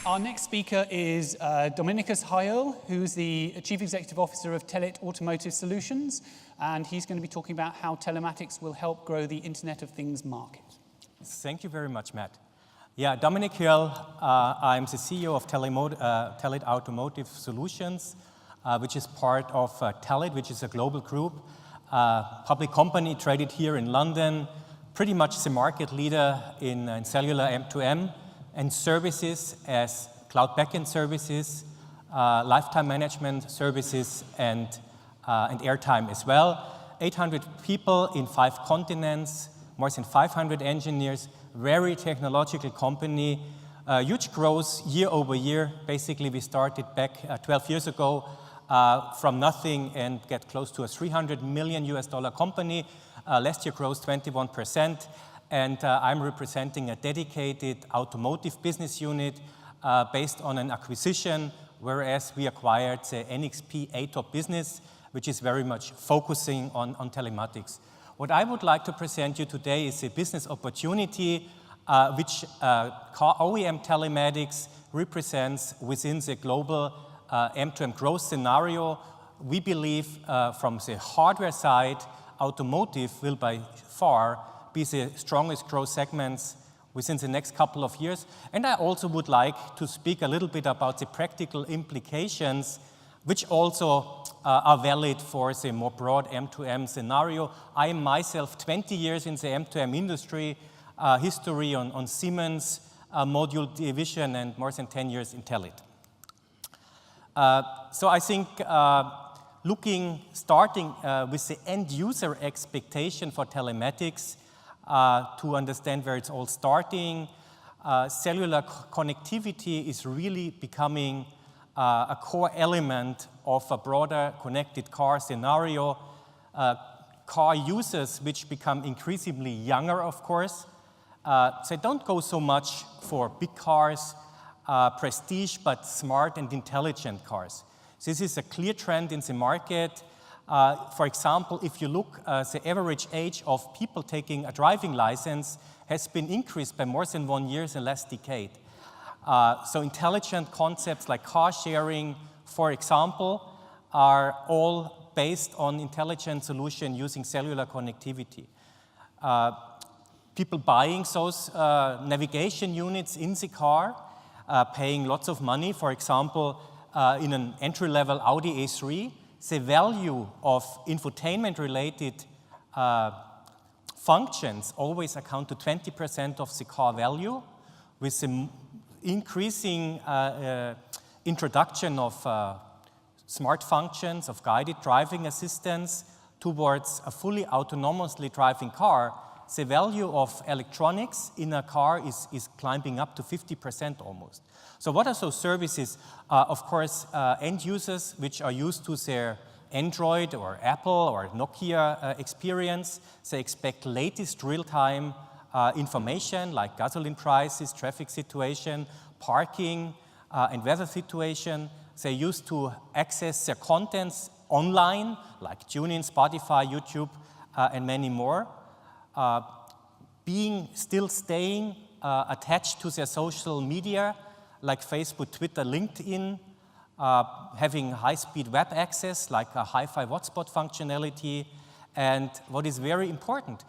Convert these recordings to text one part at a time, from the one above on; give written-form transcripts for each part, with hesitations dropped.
Our next speaker is Dominikus Hierl, who's the Chief Executive Officer of Telit Automotive Solutions, and he's going to be talking about how telematics will help grow the Internet of Things market. Thank you very much, Matt. Yeah, Dominikus Hierl, I'm the CEO of Telit Automotive Solutions, which is part of Telit, which is a global group, public company traded here in London, pretty much the market leader in cellular M2M and services as cloud backend services, lifetime management services, and airtime as well. 800 people in 5 continents, more than 500 engineers, very technological company, huge growth year over year. Basically, we started back 12 years ago from nothing and get close to a $300 million company. Last year grows 21%. And I'm representing a dedicated automotive business unit based on an acquisition, whereas we acquired the NXP ATOP business, which is very much focusing on telematics. What I would like to present you today is a business opportunity which OEM telematics represents within the global M2M growth scenario. We believe from the hardware side, automotive will by far be the strongest growth segments within the next couple of years. And I also would like to speak a little bit about the practical implications, which also are valid for the more broad M2M scenario. I am myself 20 years in the M2M industry, history on Siemens, module division, and more than 10 years in Telit. So I think starting with the end user expectation for telematics, to understand where it's all starting, cellular connectivity is really becoming a core element of a broader connected car scenario. Car users, which become increasingly younger, of course, they don't go so much for big cars, prestige, but smart and intelligent cars. This is a clear trend in the market. For example, if you look, the average age of people taking a driving license has been increased by more than 1 year in the last decade. So intelligent concepts like car sharing, for example, are all based on intelligent solution using cellular connectivity. People buying those navigation units in the car, paying lots of money, for example, in an entry-level Audi A3, the value of infotainment-related functions always account to 20% of the car value, with the increasing introduction of smart functions, of guided driving assistance towards a fully autonomously driving car. The value of electronics in a car is climbing up to 50% almost. So what are those services? Of course, end users which are used to their Android or Apple or Nokia experience. They expect latest real-time information like gasoline prices, traffic situation, parking, and weather situation. They used to access their contents online like TuneIn, Spotify, YouTube, and many more. Staying attached to their social media like Facebook, Twitter, LinkedIn, having high-speed web access like a hi-fi hotspot functionality. And what is very important,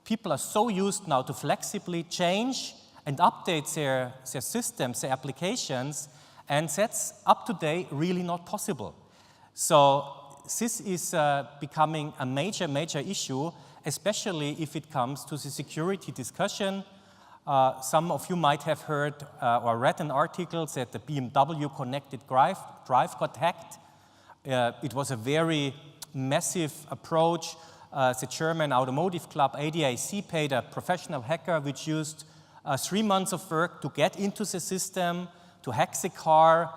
people are so used now to flexibly change and update their systems, their applications, and that's up to date really not possible. So this is becoming a major, major issue, especially if it comes to the security discussion. Some of you might have heard or read an article that the BMW connected drive got hacked. It was a very massive approach. The German automotive club ADAC paid a professional hacker which used 3 months of work to get into the system, to hack the car,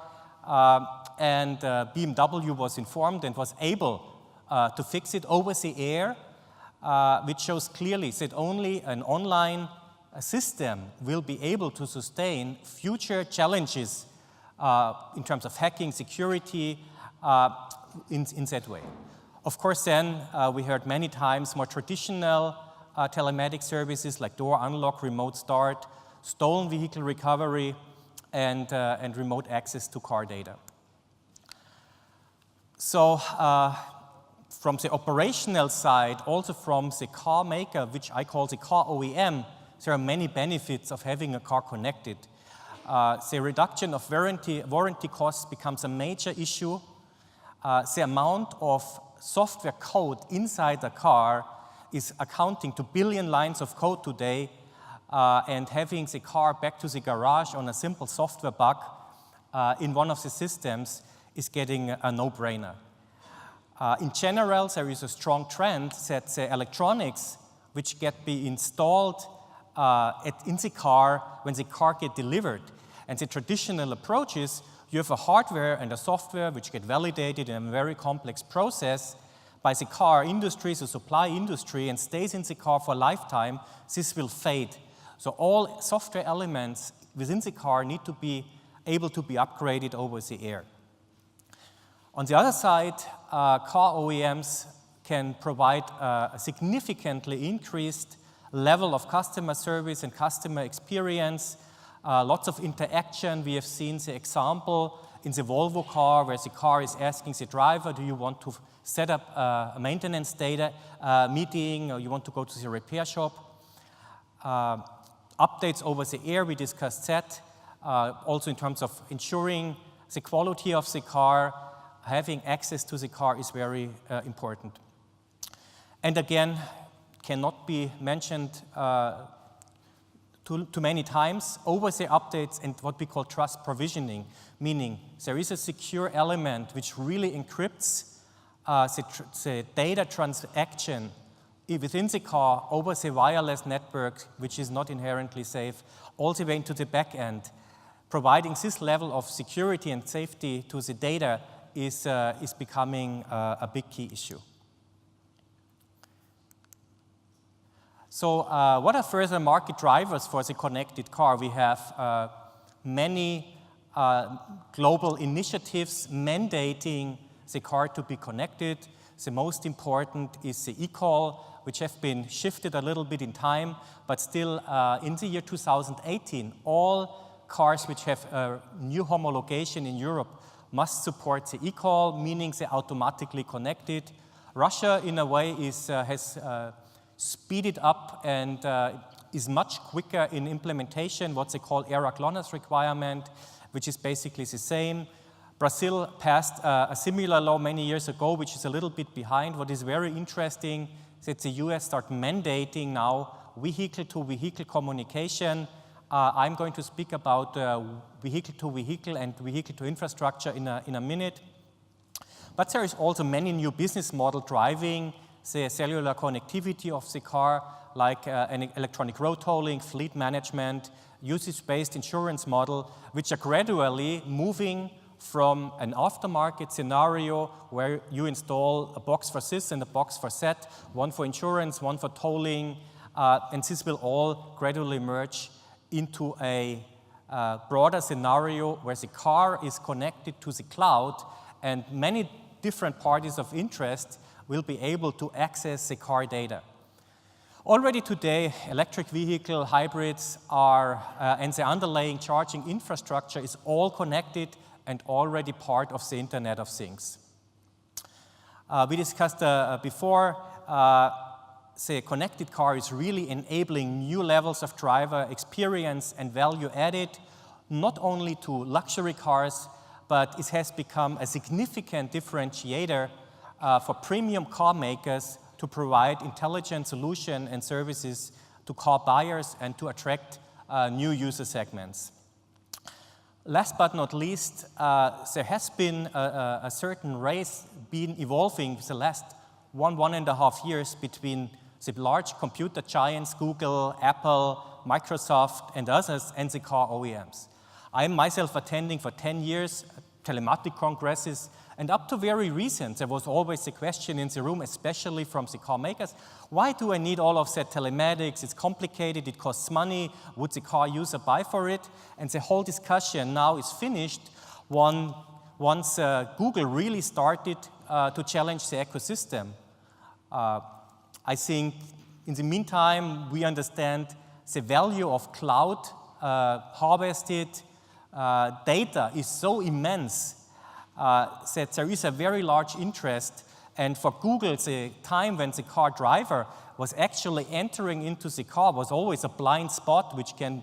and BMW was informed and was able to fix it over the air, which shows clearly that only an online system will be able to sustain future challenges in terms of hacking, security, in that way. Of course, then we heard many times more traditional telematic services like door unlock, remote start, stolen vehicle recovery, and remote access to car data. So from the operational side, also from the car maker, which I call the car OEM, there are many benefits of having a car connected. The reduction of warranty costs becomes a major issue. The amount of software code inside the car is accounting to billion lines of code today, and having the car back to the garage on a simple software bug in one of the systems is getting a no-brainer. In general, there is a strong trend that the electronics which get be installed in the car when the car get delivered. And the traditional approach is you have a hardware and a software which get validated in a very complex process by the car industry, the supply industry, and stays in the car for a lifetime. This will fade. So all software elements within the car need to be able to be upgraded over the air. On the other side, car OEMs can provide a significantly increased level of customer service and customer experience, lots of interaction. We have seen the example in the Volvo car where the car is asking the driver, do you want to set up a maintenance data meeting, or you want to go to the repair shop? Updates over the air, we discussed that. Also in terms of ensuring the quality of the car, having access to the car is very important. And again, cannot be mentioned too many times, over-the-air updates and what we call trust provisioning, meaning there is a secure element which really encrypts the data transaction within the car over the wireless network, which is not inherently safe, all the way into the back end. Providing this level of security and safety to the data is becoming a big key issue. So what are further market drivers for the connected car? We have many global initiatives mandating the car to be connected. The most important is the eCall, which have been shifted a little bit in time, but still in the year 2018, all cars which have a new homologation in Europe must support the eCall, meaning they're automatically connected. Russia, in a way, has speeded up and is much quicker in implementation, what they call ERA GLONASS requirement, which is basically the same. Brazil passed a similar law many years ago, which is a little bit behind. What is very interesting is that the US start mandating now vehicle-to-vehicle communication. I'm going to speak about vehicle-to-vehicle and vehicle-to-infrastructure in a minute. But there is also many new business models driving the cellular connectivity of the car, like an electronic road tolling, fleet management, usage-based insurance model, which are gradually moving from an aftermarket scenario where you install a box for this and a box for that, one for insurance, one for tolling, and this will all gradually merge into a broader scenario where the car is connected to the cloud and many different parties of interest will be able to access the car data. Already today, electric vehicle hybrids are, and the underlying charging infrastructure is all connected and already part of the Internet of Things. We discussed before, the connected car is really enabling new levels of driver experience and value added, not only to luxury cars, but it has become a significant differentiator for premium car makers to provide intelligent solutions and services to car buyers and to attract new user segments. Last but not least, there has been a certain race been evolving the last 1.5 years between the large computer giants, Google, Apple, Microsoft, and others, and the car OEMs. I'm myself attending for 10 years telematic congresses, and up to very recent, there was always a question in the room, especially from the car makers, why do I need all of that telematics? It's complicated, it costs money, would the car user buy for it? And the whole discussion now is finished once Google really started to challenge the ecosystem. I think in the meantime, we understand the value of cloud harvested data is so immense that there is a very large interest. And for Google, the time when the car driver was actually entering into the car was always a blind spot, which can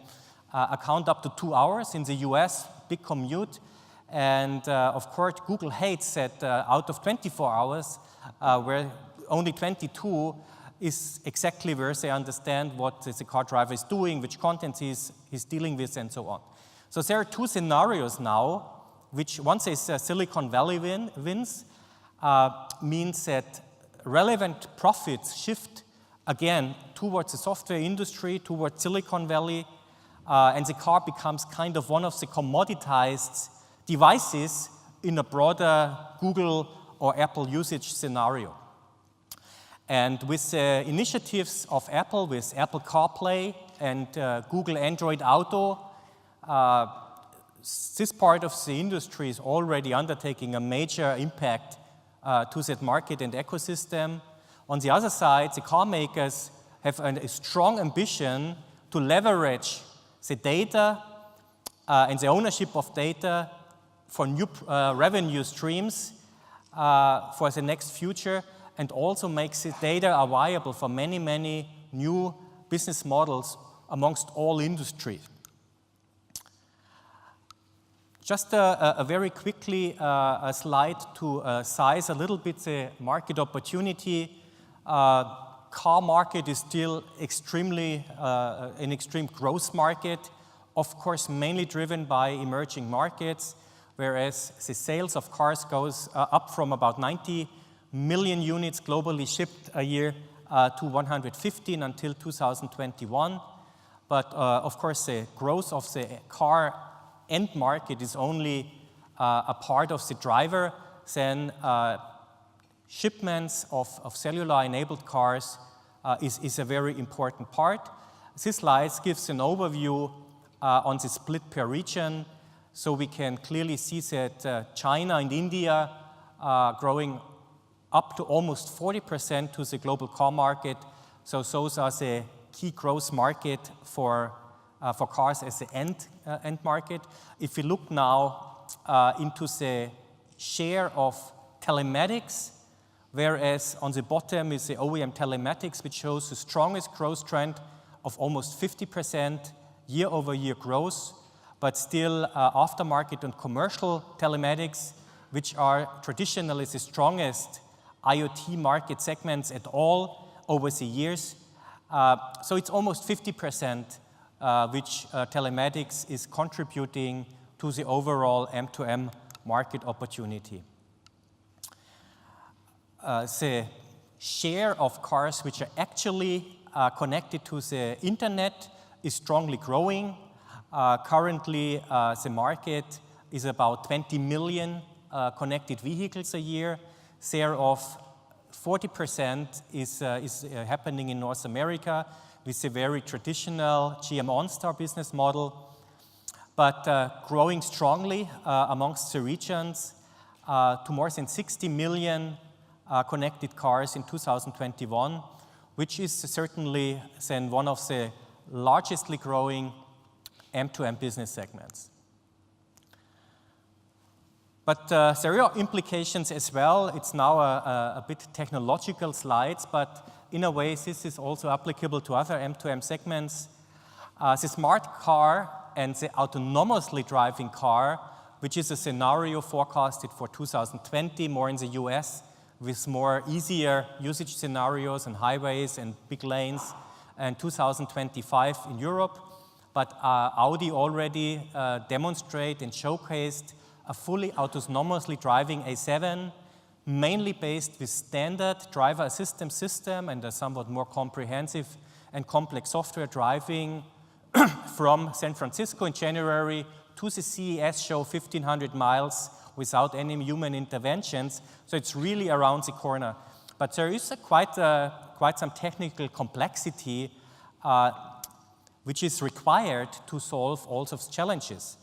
account up to 2 hours. In the US, big commute. And of course, Google hates that out of 24 hours, where only 22 is exactly where they understand what the car driver is doing, which content he's dealing with, and so on. So there are two scenarios now, which once is Silicon Valley wins, means that relevant profits shift again towards the software industry, towards Silicon Valley, and the car becomes kind of one of the commoditized devices in a broader Google or Apple usage scenario. And with the initiatives of Apple, with Apple CarPlay and Google Android Auto, this part of the industry is already undertaking a major impact to that market and ecosystem. On the other side, the car makers have a strong ambition to leverage the data and the ownership of data for new revenue streams for the next future, and also makes the data viable for many, many new business models amongst all industries. Just a very quickly a slide to size a little bit the market opportunity. Car market is still extremely an extreme growth market, of course mainly driven by emerging markets, whereas the sales of cars goes up from about 90 million units globally shipped a year to 115 until 2021. But of course the growth of the car end market is only a part of the driver. Then shipments of cellular-enabled cars is a very important part. This slide gives an overview on the split per region. So we can clearly see that China and India are growing up to almost 40% to the global car market. So those are the key growth market for cars as the end market. If we look now into the share of telematics, whereas on the bottom is the OEM telematics, which shows the strongest growth trend of almost 50% year-over-year growth, but still aftermarket and commercial telematics, which are traditionally the strongest IoT market segments at all over the years. So it's almost 50% which telematics is contributing to the overall M2M market opportunity. The share of cars which are actually connected to the internet is strongly growing. Currently, the market is about 20 million connected vehicles a year. Thereof, 40% is happening in North America with a very traditional GM OnStar business model, but growing strongly amongst the regions to more than 60 million connected cars in 2021, which is certainly then one of the largestly growing M2M business segments. But there are implications as well. It's now a bit technological slides, but in a way this is also applicable to other M2M segments. The smart car and the autonomously driving car, which is a scenario forecasted for 2020, more in the US, with more easier usage scenarios and highways and big lanes, and 2025 in Europe. But Audi already demonstrated and showcased a fully autonomously driving A7, mainly based with standard driver assistance system and a somewhat more comprehensive and complex software driving from San Francisco in January to the CES show 1,500 miles without any human interventions. So it's really around the corner. But there is quite some technical complexity which is required to solve all those challenges.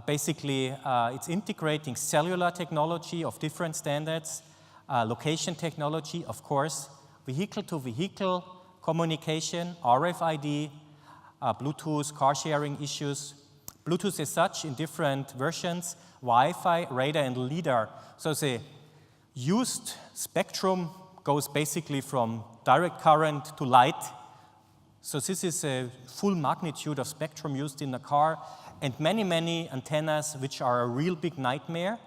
Basically, it's integrating cellular technology of different standards, location technology, of course, vehicle-to-vehicle communication, RFID, Bluetooth, car sharing issues, Bluetooth as such in different versions, Wi-Fi, radar, and LiDAR. So the used spectrum goes basically from direct current to light. So this is a full magnitude of spectrum used in a car, and many, many antennas which are a real big nightmare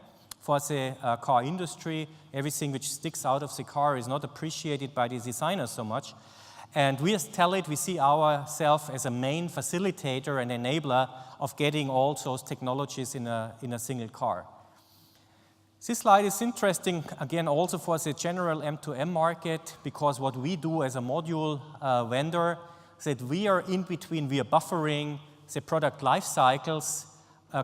for the car industry. Everything which sticks out of the car is not appreciated by the designers so much. And we as Telit, we see ourselves as a main facilitator and enabler of getting all those technologies in a single car. This slide is interesting, again, also for the general M2M market, because what we do as a module vendor is that we are in between, we are buffering the product life cycles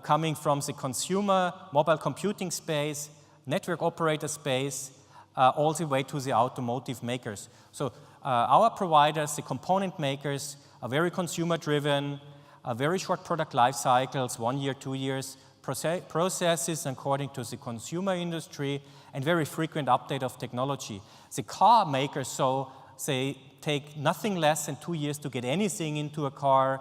coming from the consumer, mobile computing space, network operator space, all the way to the automotive makers. So our providers, the component makers, are very consumer-driven, very short product life cycles, 1 year, 2 years, processes according to the consumer industry, and very frequent update of technology. The car makers, so they take nothing less than 2 years to get anything into a car.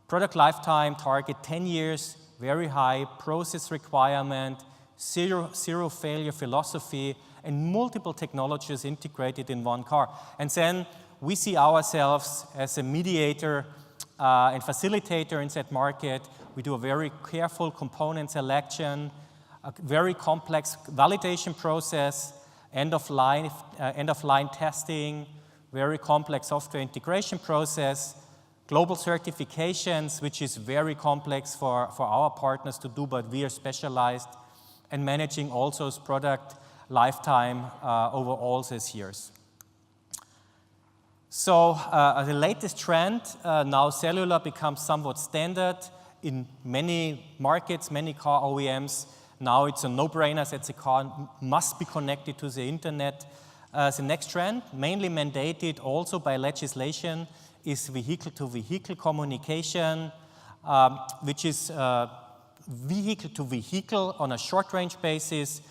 Product lifetime target 10 years, very high process requirement, zero failure philosophy, and multiple technologies integrated in one car. And then we see ourselves as a mediator and facilitator in that market. We do a very careful component selection, a very complex validation process, end-of-line testing, very complex software integration process, global certifications, which is very complex for our partners to do, but we are specialized, and managing also those product lifetime over all these years. So the latest trend, now cellular becomes somewhat standard in many markets, many car OEMs. Now it's a no-brainer that the car must be connected to the internet. The next trend, mainly mandated also by legislation, is vehicle-to-vehicle communication, which is vehicle-to-vehicle on a short-range basis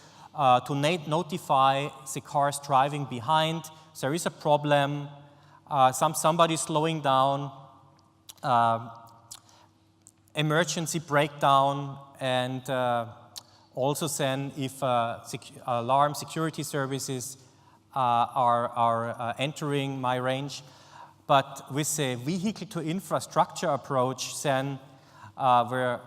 to notify the cars driving behind. There is a problem, somebody slowing down, emergency breakdown, and also then if alarm security services are entering my range. But with a vehicle-to-infrastructure approach, then where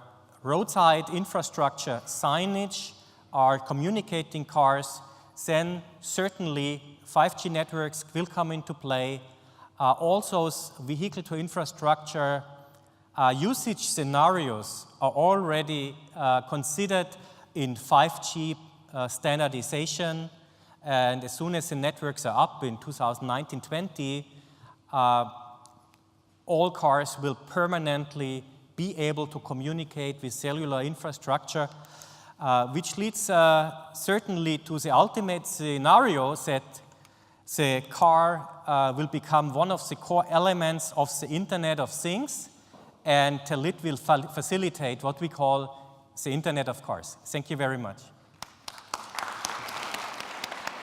roadside infrastructure signage are communicating cars, then certainly 5G networks will come into play. Also, vehicle-to-infrastructure usage scenarios are already considered in 5G standardization. And as soon as the networks are up in 2019-20, all cars will permanently be able to communicate with cellular infrastructure, which leads certainly to the ultimate scenario that the car will become one of the core elements of the Internet of Things, and Telit will facilitate what we call the Internet of Cars. Thank you very much.